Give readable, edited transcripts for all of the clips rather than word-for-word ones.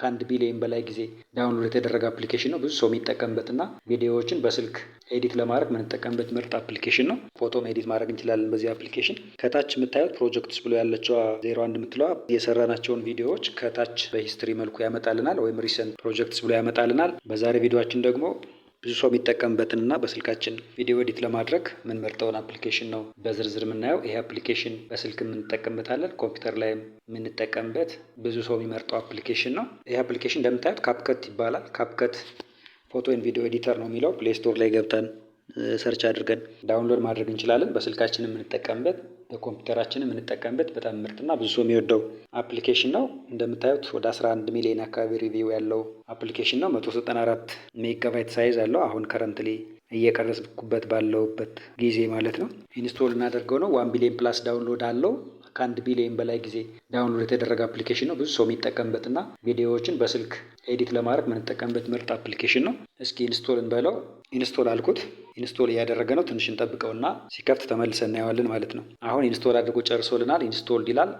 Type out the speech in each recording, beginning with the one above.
ከ1 ቢሊዮን በላይ ጊዜ ዳውንሎድ የተደረገ አፕሊኬሽን ነው። ብዙ ሰው የሚጠቀምበትና ቪዲዮዎችን በስልክ ኤዲት ለማድረግ የምንጠቀምበት ምርጥ አፕሊኬሽን ነው። ፎቶም ኤዲት ማድረግ እንችላለን በዚህ አፕሊኬሽን። ከታች የምታዩት ፕሮጀክትስ ብሎ ያለችዋ 01 የምትለዋ የሰራናቸውን ቪዲዮዎች ከታች በሂስትሪ መልኩ ያመጣልናል፣ ወይም ሪሰንት ፕሮጀክትስ ብሎ ያመጣልናል። በዛሬ ቪዲዮችን ደግሞ ብዙ ሰው የሚጠቀምበትንና በስልካችን ቪዲዮ ኤዲት ለማድረግ የምንመርጠውን አፕሊኬሽን ነው በዝርዝር የምናየው። ይሄ አፕሊኬሽን በስልክ የምንጠቀምበታለን፣ ኮምፒውተር ላይ የምንጠቀምበት ብዙ ሰው የሚመርጠው አፕሊኬሽን ነው። ይሄ አፕሊኬሽን እንደምታዩት ካፕከት ይባላል። ካፕከት ፎቶ ኤንድ ቪዲዮ ኤዲተር ነው የሚለው። ፕሌይ ስቶር ላይ ገብተን ሰርች አድርገን ዳውንሎድ ማድረግ እንችላለን። በስልካችን የምንጠቀምበት በኮምፒውተራችን የምንጠቀምበት በጣም ምርጥና ብዙ ሰው የሚወደው አፕሊኬሽን ነው። እንደምታዩት ወደ 11 ሚሊዮን አካባቢ ሪቪው ያለው አፕሊኬሽን ነው። 194 ሜጋባይት ሳይዝ አለው። አሁን ከረንትሊ እየቀረጽኩበት ባለውበት ጊዜ ማለት ነው። ኢንስቶል እናደርገው ነው። 1 ቢሊዮን ፕላስ ዳውንሎድ አለው። ከ1 ቢሊዮን በላይ ጊዜ ዳውንሎድ የተደረገ አፕሊኬሽን ነው። ብዙ ሰው የሚጠቀምበትና ቪዲዮዎችን በስልክ ኤዲት ለማድረግ የምንጠቀምበት ምርጥ አፕሊኬሽን ነው። እስኪ ኢንስቶል እንበለው። ኢንስቶል አልኩት። ኢንስቶል እያደረገ ነው። ትንሽ እንጠብቀውና ሲከፍት ተመልሰን እናየዋለን ማለት ነው። አሁን ኢንስቶል አድርጎ ጨርሶልናል። ኢንስቶልድ ይላል።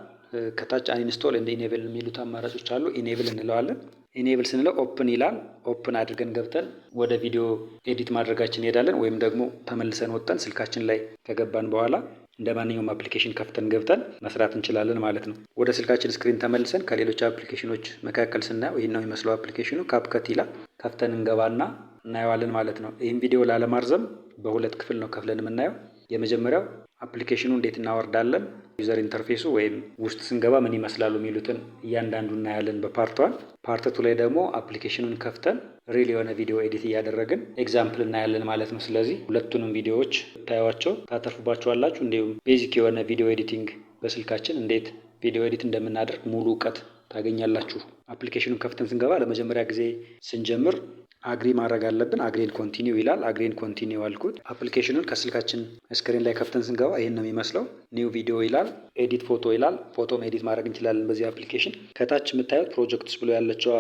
ከታች አንኢንስቶል እንደ ኢኔብል የሚሉት አማራጮች አሉ። ኢኔብል እንለዋለን። ኢኔብል ስንለው ኦፕን ይላል። ኦፕን አድርገን ገብተን ወደ ቪዲዮ ኤዲት ማድረጋችን እንሄዳለን። ወይም ደግሞ ተመልሰን ወጥተን ስልካችን ላይ ከገባን በኋላ እንደ ማንኛውም አፕሊኬሽን ከፍተን ገብተን መስራት እንችላለን ማለት ነው። ወደ ስልካችን ስክሪን ተመልሰን ከሌሎች አፕሊኬሽኖች መካከል ስናየው ይህን ነው የሚመስለው። አፕሊኬሽኑ ካፕከት ይላል። ከፍተን እንገባና እናየዋለን ማለት ነው። ይህም ቪዲዮ ላለማርዘም በሁለት ክፍል ነው ከፍለን የምናየው። የመጀመሪያው አፕሊኬሽኑ እንዴት እናወርዳለን፣ ዩዘር ኢንተርፌሱ ወይም ውስጥ ስንገባ ምን ይመስላሉ የሚሉትን እያንዳንዱ እናያለን በፓርቷን። ፓርት ቱ ላይ ደግሞ አፕሊኬሽኑን ከፍተን ሪል የሆነ ቪዲዮ ኤዲት እያደረግን ኤግዛምፕል እናያለን ማለት ነው። ስለዚህ ሁለቱንም ቪዲዮዎች ታዩዋቸው ታተርፉባቸዋላችሁ። እንዲሁም ቤዚክ የሆነ ቪዲዮ ኤዲቲንግ በስልካችን እንዴት ቪዲዮ ኤዲት እንደምናደርግ ሙሉ እውቀት ታገኛላችሁ። አፕሊኬሽኑን ከፍተን ስንገባ ለመጀመሪያ ጊዜ ስንጀምር አግሪ ማድረግ አለብን። አግሪን ኮንቲኒው ይላል። አግሪን ኮንቲኒው አልኩት። አፕሊኬሽኑን ከስልካችን ስክሪን ላይ ከፍተን ስንገባ ይህን ነው የሚመስለው። ኒው ቪዲዮ ይላል። ኤዲት ፎቶ ይላል። ፎቶም ኤዲት ማድረግ እንችላለን በዚህ አፕሊኬሽን። ከታች የምታዩት ፕሮጀክትስ ብሎ ያለችዋ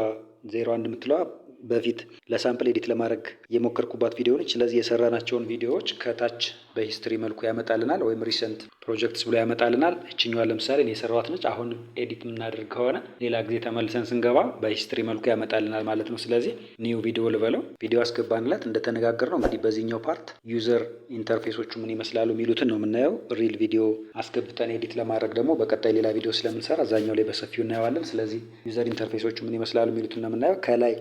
01 የምትለዋ በፊት ለሳምፕል ኤዲት ለማድረግ የሞከርኩባት ቪዲዮ ነች። ስለዚህ የሰራናቸውን ቪዲዮዎች ከታች በሂስትሪ መልኩ ያመጣልናል፣ ወይም ሪሰንት ፕሮጀክትስ ብሎ ያመጣልናል። እችኛዋ ለምሳሌ እኔ የሰራኋት ነች። አሁን ኤዲት የምናደርግ ከሆነ ሌላ ጊዜ ተመልሰን ስንገባ በሂስትሪ መልኩ ያመጣልናል ማለት ነው። ስለዚህ ኒው ቪዲዮ ልበለው። ቪዲዮ አስገባንላት። እንደተነጋገር ነው እንግዲህ በዚህኛው ፓርት ዩዘር ኢንተርፌሶቹ ምን ይመስላሉ የሚሉትን ነው የምናየው። ሪል ቪዲዮ አስገብተን ኤዲት ለማድረግ ደግሞ በቀጣይ ሌላ ቪዲዮ ስለምንሰራ አዛኛው ላይ በሰፊው እናየዋለን። ስለዚህ ዩዘር ኢንተርፌሶቹ ምን ይመስላሉ የሚሉትን ነው የምናየው። ከላይ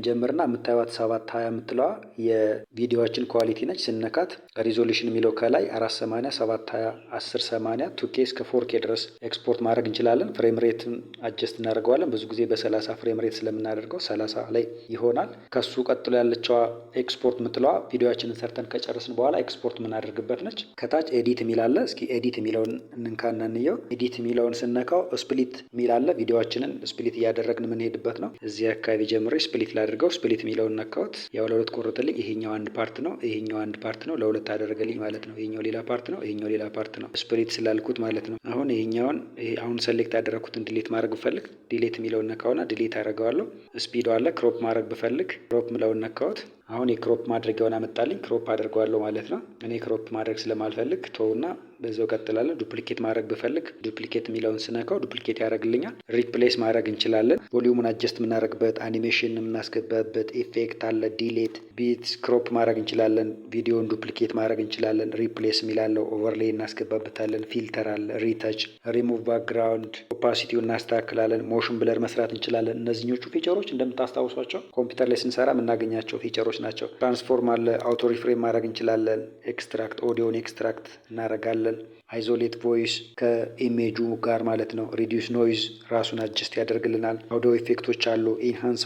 ጀምርና የምታዩት 720 የምትለዋ የቪዲዮችን ኳሊቲ ነች። ስነካት ሪዞሉሽን የሚለው ከላይ 480 720 1080 2K እስከ 4K ድረስ ኤክስፖርት ማድረግ እንችላለን። ፍሬም ሬትን አጀስት እናደርገዋለን። ብዙ ጊዜ በ30 ፍሬም ሬት ስለምናደርገው 30 ላይ ይሆናል። ከሱ ቀጥሎ ያለችዋ ኤክስፖርት የምትለዋ ቪዲዮችንን ሰርተን ከጨረስን በኋላ ኤክስፖርት የምናደርግበት ነች። ከታች ኤዲት የሚላለ። እስኪ ኤዲት የሚለውን እንንካና እንየው። ኤዲት የሚለውን ስነካው ስፕሊት የሚላለ። ቪዲዮችንን ስፕሊት እያደረግን የምንሄድበት ነው። እዚህ አካባቢ ጀምሬ ስፕሊት ላድርገው። ስፕሊት የሚለውን ነካሁት። ያው ለሁለት ቆረጠልኝ። ይሄኛው አንድ ፓርት ነው፣ ይሄኛው አንድ ፓርት ነው። ለሁለት አደረገልኝ ማለት ነው። ይሄኛው ሌላ ፓርት ነው፣ ይሄኛው ሌላ ፓርት ነው። ስፕሊት ስላልኩት ማለት ነው። አሁን ይሄኛውን አሁን ሰሌክት ያደረኩትን ዲሌት ማድረግ ብፈልግ ዲሌት የሚለውን ነካውና ዲሌት አደርገዋለሁ። ስፒዱ አለ። ክሮፕ ማድረግ ብፈልግ ክሮፕ የሚለውን ነካሁት። አሁን የክሮፕ ማድረጊያውን አመጣልኝ። ክሮፕ አድርገዋለሁ ማለት ነው። እኔ ክሮፕ ማድረግ ስለማልፈልግ ተውና በዛው ቀጥላለሁ። ዱፕሊኬት ማድረግ ብፈልግ ዱፕሊኬት የሚለውን ስነካው ዱፕሊኬት ያደርግልኛል። ሪፕሌስ ማድረግ እንችላለን። ቮሊዩሙን አጀስት የምናደርግበት፣ አኒሜሽን የምናስገባበት ኢፌክት አለ። ዲሌት ቢት ክሮፕ ማድረግ እንችላለን። ቪዲዮን ዱፕሊኬት ማድረግ እንችላለን። ሪፕሌስ የሚላለው ኦቨርሌይ እናስገባበታለን። ፊልተር አለ። ሪተች፣ ሪሙቭ ባክግራውንድ፣ ኦፓሲቲውን እናስተካክላለን። ሞሽን ብለር መስራት እንችላለን። እነዚህኞቹ ፊቸሮች እንደምታስታውሷቸው ኮምፒውተር ላይ ስንሰራ የምናገኛቸው ፊቸሮች ናቸው። ትራንስፎርም አለ። አውቶ ሪፍሬም ማድረግ እንችላለን። ኤክስትራክት ኦዲዮን ኤክስትራክት እናደርጋለን። አይዞሌት ቮይስ ከኢሜጁ ጋር ማለት ነው። ሪዲዩስ ኖይዝ ራሱን አጀስት ያደርግልናል። አውዲዮ ኢፌክቶች አሉ። ኢንሃንስ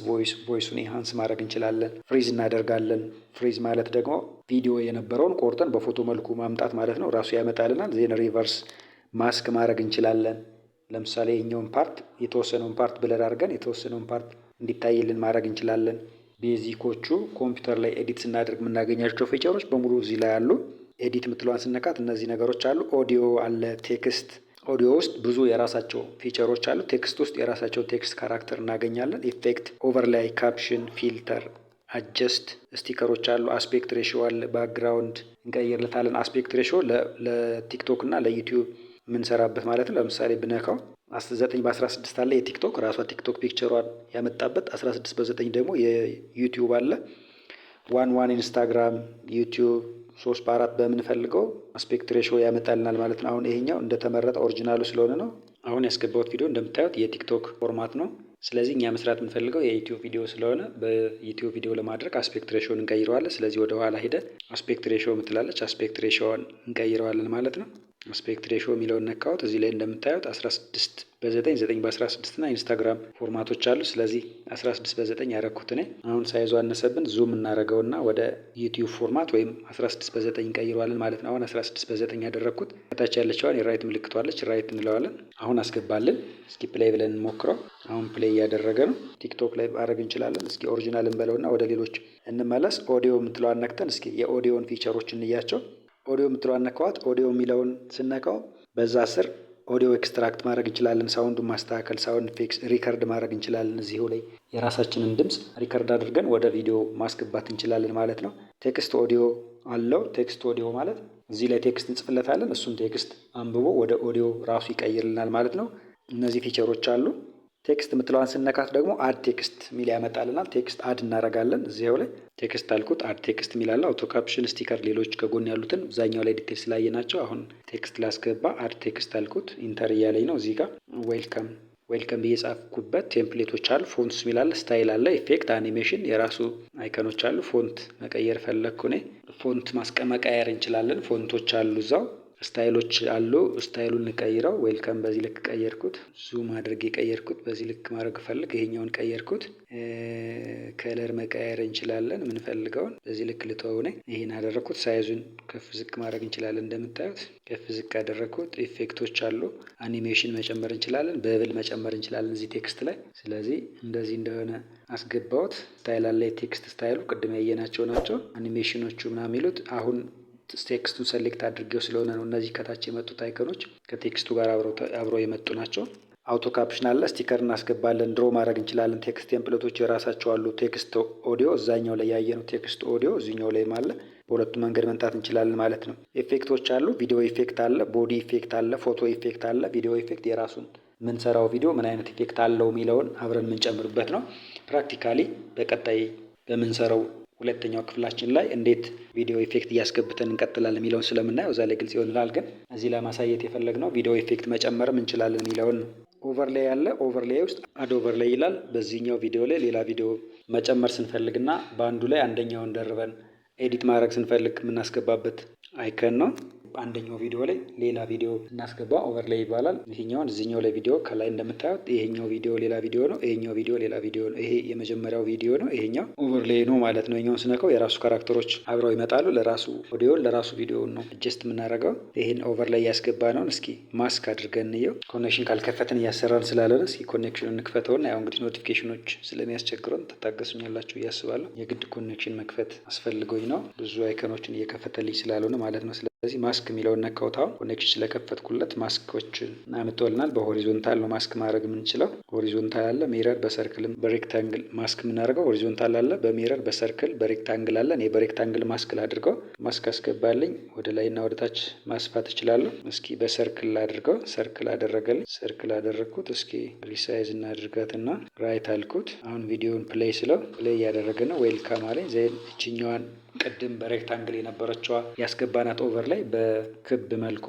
ቮይሱን ኢንሃንስ ማድረግ እንችላለን። ፍሪዝ እናደርጋለን። ፍሪዝ ማለት ደግሞ ቪዲዮ የነበረውን ቆርጠን በፎቶ መልኩ ማምጣት ማለት ነው። ራሱ ያመጣልናል። ዜን ሪቨርስ ማስክ ማድረግ እንችላለን። ለምሳሌ የኛውን ፓርት የተወሰነውን ፓርት ብለር አድርገን የተወሰነውን ፓርት እንዲታይልን ማድረግ እንችላለን። ቤዚኮቹ ኮምፒውተር ላይ ኤዲት ስናደርግ የምናገኛቸው ፊቸሮች በሙሉ እዚህ ላይ አሉ። ኤዲት የምትለዋን ስነካት እነዚህ ነገሮች አሉ። ኦዲዮ አለ። ቴክስት ኦዲዮ ውስጥ ብዙ የራሳቸው ፊቸሮች አሉ። ቴክስት ውስጥ የራሳቸው ቴክስት ካራክተር እናገኛለን። ኢፌክት፣ ኦቨርላይ፣ ካፕሽን፣ ፊልተር፣ አጀስት ስቲከሮች አሉ። አስፔክት ሬሽዮ አለ። ባክግራውንድ እንቀይርለታለን። አስፔክት ሬሽዮ ለቲክቶክ እና ለዩቲዩብ የምንሰራበት ማለት ነው። ለምሳሌ ብነካው 9 በ16 አለ የቲክቶክ ራሷ ቲክቶክ ፒክቸሯን ያመጣበት 16 በ9 ደግሞ የዩቲዩብ አለ። 1 ኢንስታግራም ዩቲዩብ 3 በ4 በምንፈልገው አስፔክት ሬሾ ያመጣልናል ማለት ነው። አሁን ይሄኛው እንደተመረጠ ኦሪጂናሉ ስለሆነ ነው። አሁን ያስገባሁት ቪዲዮ እንደምታዩት የቲክቶክ ፎርማት ነው። ስለዚህ እኛ መስራት የምንፈልገው የዩቲዩብ ቪዲዮ ስለሆነ በዩቲዩብ ቪዲዮ ለማድረግ አስፔክት ሬሾን እንቀይረዋለን። ስለዚህ ወደ ኋላ ሄደን አስፔክት ሬሾ ምትላለች አስፔክት ሬሾን እንቀይረዋለን ማለት ነው። አስፔክት ሬሾ የሚለውን ነካሁት። እዚህ ላይ እንደምታዩት 16 በ9 9 በ16 እና ኢንስታግራም ፎርማቶች አሉ። ስለዚህ 16 በ9 ያረኩት እኔ። አሁን ሳይዙ አነሰብን ዙም እናደርገውና ወደ ዩቲዩብ ፎርማት ወይም 16 በ9 እንቀይረዋለን ማለት ነው። አሁን 16 በ9 ያደረኩት ከታች ያለችዋን የራይት ምልክቷለች ራይት እንለዋለን። አሁን አስገባልን። እስኪ ፕሌይ ብለን እንሞክረው። አሁን ፕሌይ እያደረገ ነው። ቲክቶክ ላይ ማድረግ እንችላለን። እስኪ ኦሪጂናል እንበለውና ወደ ሌሎች እንመለስ። ኦዲዮ የምትለዋን ነክተን እስኪ የኦዲዮን ፊቸሮች እንያቸው። ኦዲዮ የምትለዋን ነካዋት። ኦዲዮ የሚለውን ስነካው በዛ ስር ኦዲዮ ኤክስትራክት ማድረግ እንችላለን። ሳውንዱን ማስተካከል፣ ሳውንድ ኢፌክትስ ሪከርድ ማድረግ እንችላለን። እዚሁ ላይ የራሳችንን ድምፅ ሪከርድ አድርገን ወደ ቪዲዮ ማስገባት እንችላለን ማለት ነው። ቴክስት ኦዲዮ አለው። ቴክስት ኦዲዮ ማለት እዚህ ላይ ቴክስት እንጽፍለታለን። እሱን ቴክስት አንብቦ ወደ ኦዲዮ ራሱ ይቀይርልናል ማለት ነው። እነዚህ ፊቸሮች አሉ። ቴክስት የምትለዋን ስነካት ደግሞ አድ ቴክስት ሚል ያመጣልናል። ቴክስት አድ እናደርጋለን። እዚያው ላይ ቴክስት አልኩት አድ ቴክስት ሚላለ አውቶ ካፕሽን፣ ስቲከር፣ ሌሎች ከጎን ያሉትን አብዛኛው ላይ ዲቴል ስላየ ናቸው። አሁን ቴክስት ላስገባ አድ ቴክስት አልኩት። ኢንተር እያለኝ ነው። እዚህ ጋር ዌልከም ብዬ ጻፍኩበት። ቴምፕሌቶች አሉ። ፎንትስ ሚላለ ስታይል አለ። ኢፌክት፣ አኒሜሽን የራሱ አይከኖች አሉ። ፎንት መቀየር ፈለግኩ እኔ። ፎንት መቀየር እንችላለን። ፎንቶች አሉ እዛው። ስታይሎች አሉ። ስታይሉን እንቀይረው። ዌልካም በዚህ ልክ ቀየርኩት። ዙም አድርጌ ቀየርኩት። በዚህ ልክ ማድረግ ፈልግ ይሄኛውን ቀየርኩት። ከለር መቀየር እንችላለን የምንፈልገውን። በዚህ ልክ ልተወው ነኝ። ይሄን አደረኩት። ሳይዙን ከፍ ዝቅ ማድረግ እንችላለን። እንደምታዩት ከፍ ዝቅ ያደረኩት። ኢፌክቶች አሉ። አኒሜሽን መጨመር እንችላለን። በብል መጨመር እንችላለን እዚህ ቴክስት ላይ። ስለዚህ እንደዚህ እንደሆነ አስገባሁት። ስታይል አለ። የቴክስት ስታይሉ ቅድም ያየናቸው ናቸው። አኒሜሽኖቹ ምናምን የሚሉት አሁን ቴክስቱን ሰሌክት አድርገው ስለሆነ ነው። እነዚህ ከታች የመጡት አይከኖች ከቴክስቱ ጋር አብረው የመጡ ናቸው። አውቶ ካፕሽን አለ። ስቲከር እናስገባለን። ድሮ ማድረግ እንችላለን። ቴክስት ቴምፕሌቶች የራሳቸው አሉ። ቴክስት ኦዲዮ እዛኛው ላይ ያየነው ቴክስት ኦዲዮ እዚኛው ላይም አለ። በሁለቱም መንገድ መምጣት እንችላለን ማለት ነው። ኢፌክቶች አሉ። ቪዲዮ ኢፌክት አለ። ቦዲ ኢፌክት አለ። ፎቶ ኢፌክት አለ። ቪዲዮ ኢፌክት የራሱን የምንሰራው ቪዲዮ ምን አይነት ኢፌክት አለው የሚለውን አብረን የምንጨምርበት ነው። ፕራክቲካሊ በቀጣይ በምንሰራው ሁለተኛው ክፍላችን ላይ እንዴት ቪዲዮ ኢፌክት እያስገብተን እንቀጥላለን የሚለውን ስለምናየው እዛ ላይ ግልጽ ይሆንላል። ግን እዚህ ለማሳየት የፈለግነው ቪዲዮ ኢፌክት መጨመርም እንችላለን የሚለውን ነው። ኦቨርሌይ አለ። ኦቨርሌይ ውስጥ አድ ኦቨርሌይ ይላል። በዚህኛው ቪዲዮ ላይ ሌላ ቪዲዮ መጨመር ስንፈልግና በአንዱ ላይ አንደኛውን ደርበን ኤዲት ማድረግ ስንፈልግ የምናስገባበት አይከን ነው። አንደኛው ቪዲዮ ላይ ሌላ ቪዲዮ እናስገባ ኦቨርሌይ ይባላል። ይሄኛውን እዚህኛው ላይ ቪዲዮ ከላይ እንደምታዩት ይሄኛው ቪዲዮ ሌላ ቪዲዮ ነው። ይሄኛው ቪዲዮ ሌላ ቪዲዮ ነው። ይሄ የመጀመሪያው ቪዲዮ ነው። ይሄኛው ኦቨርሌይ ነው ማለት ነው። ይሄኛውን ስነካው የራሱ ካራክተሮች አብረው ይመጣሉ። ለራሱ ኦዲዮን ለራሱ ቪዲዮን ነው አጀስት የምናደርገው። ይሄን ኦቨርሌይ ያስገባ ነውን እስኪ ማስክ አድርገን እንየው። ኮኔክሽን ካልከፈትን እያሰራን ስላለን እስኪ ኮኔክሽኑን እንክፈተውና ያው እንግዲህ ኖቲፊኬሽኖች ስለሚያስቸግሩን ተታገሱኛላችሁ እያስባለሁ። የግድ ኮኔክሽን መክፈት አስፈልጎኝ ነው። ብዙ አይከኖችን እየከፈተልኝ ስላልሆነ ማለት ነው። ስለዚህ ማስክ የሚለውን ነካሁት። አሁን ኮኔክሽን ስለከፈትኩለት ማስኮችን አምጥቶልናል። በሆሪዞንታል ነው ማስክ ማድረግ የምንችለው። ሆሪዞንታል አለ፣ ሚረር፣ በሰርክልም በሬክታንግል ማስክ የምናደርገው። ሆሪዞንታል አለ፣ በሚረር፣ በሰርክል፣ በሬክታንግል አለ። እኔ በሬክታንግል ማስክ ላድርገው። ማስክ አስገባልኝ። ወደ ላይና ወደ ታች ማስፋት እችላለሁ። እስኪ በሰርክል ላድርገው። ሰርክል አደረገልኝ። ሰርክል አደረግኩት። እስኪ ሪሳይዝ እናድርጋትና ራይት አልኩት። አሁን ቪዲዮን ፕሌይ ስለው ፕሌይ እያደረገ ነው። ዌልካም አለኝ። ዜን እችኛዋን ቅድም በሬክታንግል የነበረችዋ ያስገባናት ኦቨር ላይ በክብ መልኩ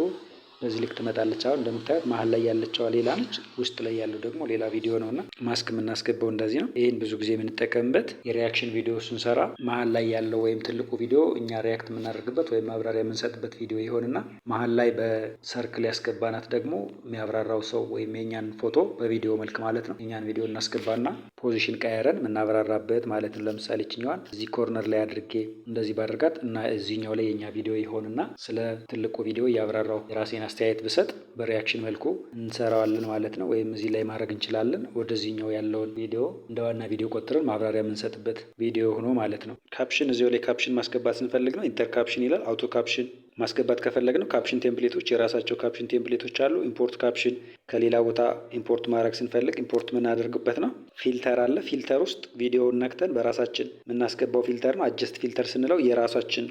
በዚህ ልክ ትመጣለች። አሁን እንደምታዩት መሀል ላይ ያለችዋ ሌላ ነች፣ ውስጥ ላይ ያለው ደግሞ ሌላ ቪዲዮ ነው እና ማስክ የምናስገባው እንደዚህ ነው። ይህን ብዙ ጊዜ የምንጠቀምበት የሪያክሽን ቪዲዮ ስንሰራ መሀል ላይ ያለው ወይም ትልቁ ቪዲዮ እኛ ሪያክት የምናደርግበት ወይም ማብራሪያ የምንሰጥበት ቪዲዮ ይሆንና መሀል ላይ በሰርክል ያስገባናት ደግሞ የሚያብራራው ሰው ወይም የኛን ፎቶ በቪዲዮ መልክ ማለት ነው የኛን ቪዲዮ እናስገባና ፖዚሽን ቀያረን የምናብራራበት ማለት ነው። ለምሳሌ ችኛዋን እዚህ ኮርነር ላይ አድርጌ እንደዚህ ባደርጋት እና እዚህኛው ላይ የኛ ቪዲዮ ይሆንና ስለ ትልቁ ቪዲዮ እያብራራው የራሴን አስተያየት ብሰጥ በሪያክሽን መልኩ እንሰራዋለን ማለት ነው። ወይም እዚህ ላይ ማድረግ እንችላለን። ወደዚህኛው ያለውን ቪዲዮ እንደ ዋና ቪዲዮ ቆጥረን ማብራሪያ የምንሰጥበት ቪዲዮ ሆኖ ማለት ነው። ካፕሽን እዚሁ ላይ ካፕሽን ማስገባት ስንፈልግ ነው ኢንተር ካፕሽን ይላል። አውቶ ካፕሽን ማስገባት ከፈለግ ነው። ካፕሽን ቴምፕሌቶች የራሳቸው ካፕሽን ቴምፕሌቶች አሉ። ኢምፖርት ካፕሽን ከሌላ ቦታ ኢምፖርት ማድረግ ስንፈልግ ኢምፖርት የምናደርግበት ነው። ፊልተር አለ። ፊልተር ውስጥ ቪዲዮውን ነክተን በራሳችን የምናስገባው ፊልተር ነው። አጀስት ፊልተር ስንለው የራሳችን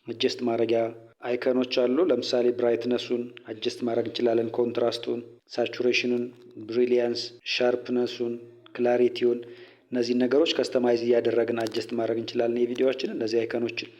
አጀስት ማድረጊያ አይከኖች አሉ። ለምሳሌ ብራይትነሱን አጀስት ማድረግ እንችላለን፣ ኮንትራስቱን፣ ሳቹሬሽኑን፣ ብሪሊያንስ፣ ሻርፕነሱን፣ ክላሪቲውን እነዚህን ነገሮች ከስተማይዝ እያደረግን አጀስት ማድረግ እንችላለን የቪዲዮዎችን። እነዚህ አይከኖችን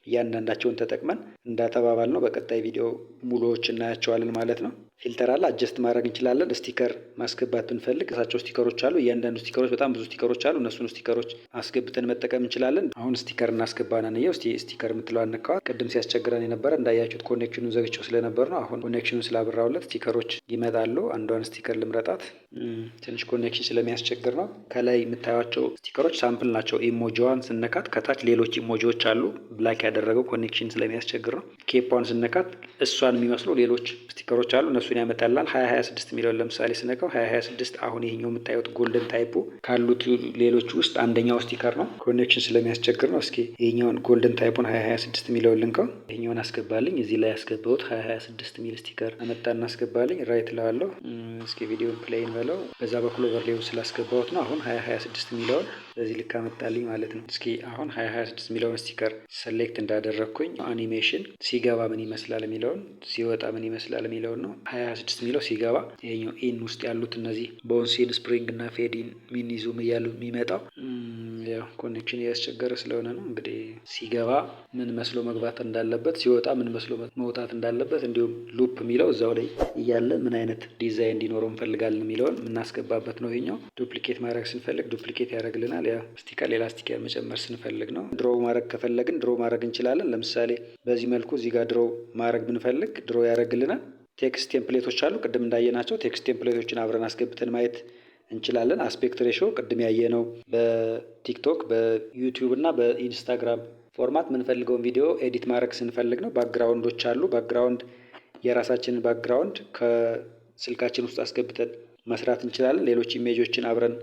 እያንዳንዳቸውን ተጠቅመን እንዳተባባል ነው በቀጣይ ቪዲዮ ሙሉዎች እናያቸዋለን ማለት ነው። ፊልተር አለ፣ አጀስት ማድረግ እንችላለን። ስቲከር ማስገባት ብንፈልግ እሳቸው ስቲከሮች አሉ። እያንዳንዱ ስቲከሮች በጣም ብዙ ስቲከሮች አሉ። እነሱን ስቲከሮች አስገብተን መጠቀም እንችላለን። አሁን ስቲከር እናስገባና እንየው። እስቲ ስቲከር የምትለው አነካዋት። ቅድም ሲያስቸግረን የነበረ እንዳያችሁት ኮኔክሽኑን ዘግቼው ስለነበር ነው። አሁን ኮኔክሽኑን ስላብራውለት ስቲከሮች ይመጣሉ። አንዷን ስቲከር ልምረጣት። ትንሽ ኮኔክሽን ስለሚያስቸግር ነው። ከላይ የምታዩቸው ስቲከሮች ሳምፕል ናቸው። ኢሞጂዋን ስነካት ከታች ሌሎች ኢሞጂዎች አሉ። ብላክ ያደረገው ኮኔክሽን ስለሚያስቸግር ነው። ኬፓን ስነካት እሷን የሚመስሉ ሌሎች ስቲከሮች አሉ። እነሱን ያመጣላል። 2026 የሚለውን ለምሳሌ ስነካው 2026 አሁን ይሄኛው የምታዩት ጎልደን ታይፑ ካሉት ሌሎች ውስጥ አንደኛው ስቲከር ነው። ኮኔክሽን ስለሚያስቸግር ነው። እስኪ ይሄኛውን ጎልደን ታይፑን 2026 የሚለውን ልንከው። ይሄኛውን አስገባልኝ። እዚህ ላይ ያስገባሁት 2026 የሚል ስቲከር አመጣና አስገባልኝ። ራይት ላዋለሁ። እስኪ ቪዲዮን ፕሌይን በለው። በዛ በኩል ኦቨርሌውን ስላስገባሁት ነው። አሁን 2026 የሚለውን በዚህ ልክ አመጣልኝ ማለት ነው። እስኪ አሁን 2026 የሚለውን ስቲከር ሰሌክት እንዳደረግኩኝ አኒሜሽን ሲገባ ምን ይመስላል የሚለውን ሲወጣ ምን ይመስላል የሚለውን ነው። 2026 የሚለው ሲገባ ይሄኛው ኢን ውስጥ ያሉት እነዚህ ቦንሲን፣ ስፕሪንግ እና ፌዲን ሚኒዙም እያሉ የሚመጣው ያው ኮኔክሽን እያስቸገረ ስለሆነ ነው። እንግዲህ ሲገባ ምን መስሎ መግባት እንዳለበት፣ ሲወጣ ምን መስሎ መውጣት እንዳለበት፣ እንዲሁም ሉፕ የሚለው እዛው ላይ እያለ ምን አይነት ዲዛይን እንዲኖረው እንፈልጋለን የሚለውን የምናስገባበት ነው። ይሄኛው ዱፕሊኬት ማድረግ ስንፈልግ ዱፕሊኬት ያደርግልናል። ያ ስቲከር ሌላ ስቲከር መጨመር ስንፈልግ ነው። ድሮ ማድረግ ከፈለግን ድሮ ማድረግ እንችላለን። ለምሳሌ በዚህ መልኩ እዚህ ጋር ድሮ ማድረግ ብንፈልግ ድሮ ያደርግልናል። ቴክስት ቴምፕሌቶች አሉ። ቅድም እንዳየናቸው ቴክስት ቴምፕሌቶችን አብረን አስገብተን ማየት እንችላለን። አስፔክት ሬሾ ቅድም ያየነው በቲክቶክ በዩቲዩብ እና በኢንስታግራም ፎርማት የምንፈልገውን ቪዲዮ ኤዲት ማድረግ ስንፈልግ ነው። ባክግራውንዶች አሉ። ባክግራውንድ የራሳችንን ባክግራውንድ ከስልካችን ውስጥ አስገብተን መስራት እንችላለን። ሌሎች ኢሜጆችን አብረን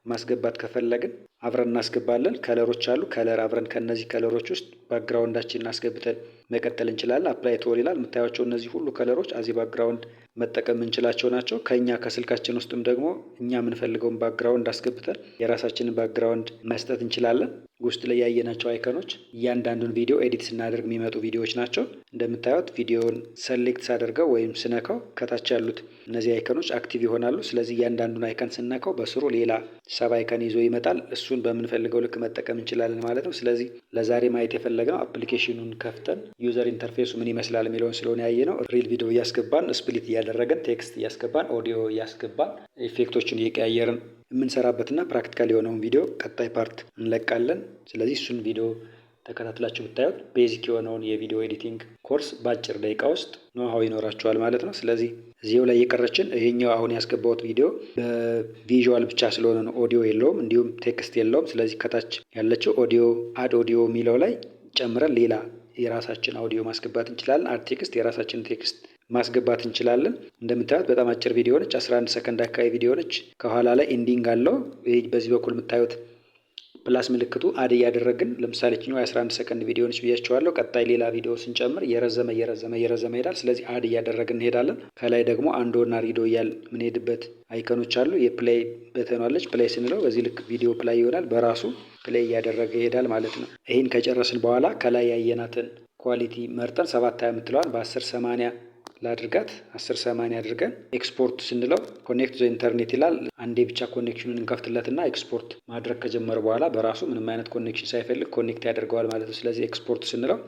ማስገባት ከፈለግን አብረን እናስገባለን። ከለሮች አሉ። ከለር አብረን ከነዚህ ከለሮች ውስጥ ባክግራውንዳችንን አስገብተን መቀጠል እንችላለን። አፕላይ ቶል ይላል። የምታዩቸው እነዚህ ሁሉ ከለሮች አዚ ባክግራውንድ መጠቀም የምንችላቸው ናቸው። ከኛ ከስልካችን ውስጥም ደግሞ እኛ የምንፈልገውን ባክግራውንድ አስገብተን የራሳችንን ባክግራውንድ መስጠት እንችላለን። ውስጥ ላይ ያየናቸው አይከኖች እያንዳንዱን ቪዲዮ ኤዲት ስናደርግ የሚመጡ ቪዲዮዎች ናቸው። እንደምታዩት ቪዲዮውን ሰሌክት ሳደርገው ወይም ስነካው ከታች ያሉት እነዚህ አይከኖች አክቲቭ ይሆናሉ። ስለዚህ እያንዳንዱን አይከን ስነካው በስሩ ሌላ ሰብ አይከን ይዞ ይመጣል። እሱን በምንፈልገው ልክ መጠቀም እንችላለን ማለት ነው። ስለዚህ ለዛሬ ማየት የፈለግነው አፕሊኬሽኑን ከፍተን ዩዘር ኢንተርፌሱ ምን ይመስላል የሚለውን ስለሆነ ያየነው ሪል ቪዲዮ እያስገባን ስፕሊት እያደረገን ቴክስት እያስገባን ኦዲዮ እያስገባን ኢፌክቶችን እየቀያየርን የምንሰራበትና ፕራክቲካል የሆነውን ቪዲዮ ቀጣይ ፓርት እንለቃለን። ስለዚህ እሱን ቪዲዮ ተከታትላችሁ ብታዩት ቤዚክ የሆነውን የቪዲዮ ኤዲቲንግ ኮርስ በአጭር ደቂቃ ውስጥ ኖሃው ይኖራችኋል ማለት ነው። ስለዚህ እዚው ላይ የቀረችን ይሄኛው አሁን ያስገባሁት ቪዲዮ በቪዥዋል ብቻ ስለሆነ ነው። ኦዲዮ የለውም፣ እንዲሁም ቴክስት የለውም። ስለዚህ ከታች ያለችው ኦዲዮ አድ ኦዲዮ የሚለው ላይ ጨምረን ሌላ የራሳችን አውዲዮ ማስገባት እንችላለን። አድ ቴክስት የራሳችን ቴክስት ማስገባት እንችላለን። እንደምታዩት በጣም አጭር ቪዲዮ ነች። 11 ሰከንድ አካባቢ ቪዲዮ ነች። ከኋላ ላይ ኤንዲንግ አለው። ይሄ በዚህ በኩል የምታዩት ፕላስ ምልክቱ አድ እያደረግን ለምሳሌ ችኛው የ11 ሰከንድ ቪዲዮ ነች ብያቸዋለሁ። ቀጣይ ሌላ ቪዲዮ ስንጨምር እየረዘመ ይሄዳል። ስለዚህ አድ እያደረግን እንሄዳለን። ከላይ ደግሞ አንዶ እና ሪዶ እያል ምንሄድበት አይከኖች አሉ። የፕሌይ በተኗለች። ፕሌይ ስንለው በዚህ ልክ ቪዲዮ ፕላይ ይሆናል። በራሱ ፕሌይ እያደረገ ይሄዳል ማለት ነው። ይህን ከጨረስን በኋላ ከላይ ያየናትን ኳሊቲ መርጠን 720 የምትለዋን በ1080 ላድርጋት። 1080 አድርገን ኤክስፖርት ስንለው ኮኔክት ዘ ኢንተርኔት ይላል። አንዴ ብቻ ኮኔክሽኑን እንከፍትለትና ኤክስፖርት ማድረግ ከጀመረ በኋላ በራሱ ምንም አይነት ኮኔክሽን ሳይፈልግ ኮኔክት ያደርገዋል ማለት ነው። ስለዚህ ኤክስፖርት ስንለው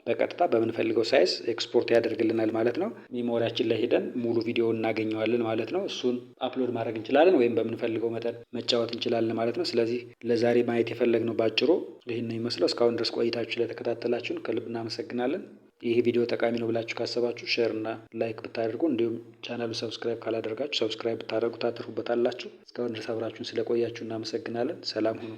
በቀጥታ በምንፈልገው ሳይዝ ኤክስፖርት ያደርግልናል ማለት ነው። ሜሞሪያችን ላይ ሄደን ሙሉ ቪዲዮ እናገኘዋለን ማለት ነው። እሱን አፕሎድ ማድረግ እንችላለን ወይም በምንፈልገው መጠን መጫወት እንችላለን ማለት ነው። ስለዚህ ለዛሬ ማየት የፈለግነው ባጭሩ ይህን ነው የሚመስለው። እስካሁን ድረስ ቆይታችሁ ስለተከታተላችሁን ከልብ እናመሰግናለን። ይህ ቪዲዮ ጠቃሚ ነው ብላችሁ ካሰባችሁ ሼር እና ላይክ ብታደርጉ፣ እንዲሁም ቻናሉ ሰብስክራይብ ካላደርጋችሁ ሰብስክራይብ ብታደርጉ ታተርፉበታላችሁ። እስካሁን ድረስ አብራችሁን ስለቆያችሁ እናመሰግናለን። ሰላም ሁኑ።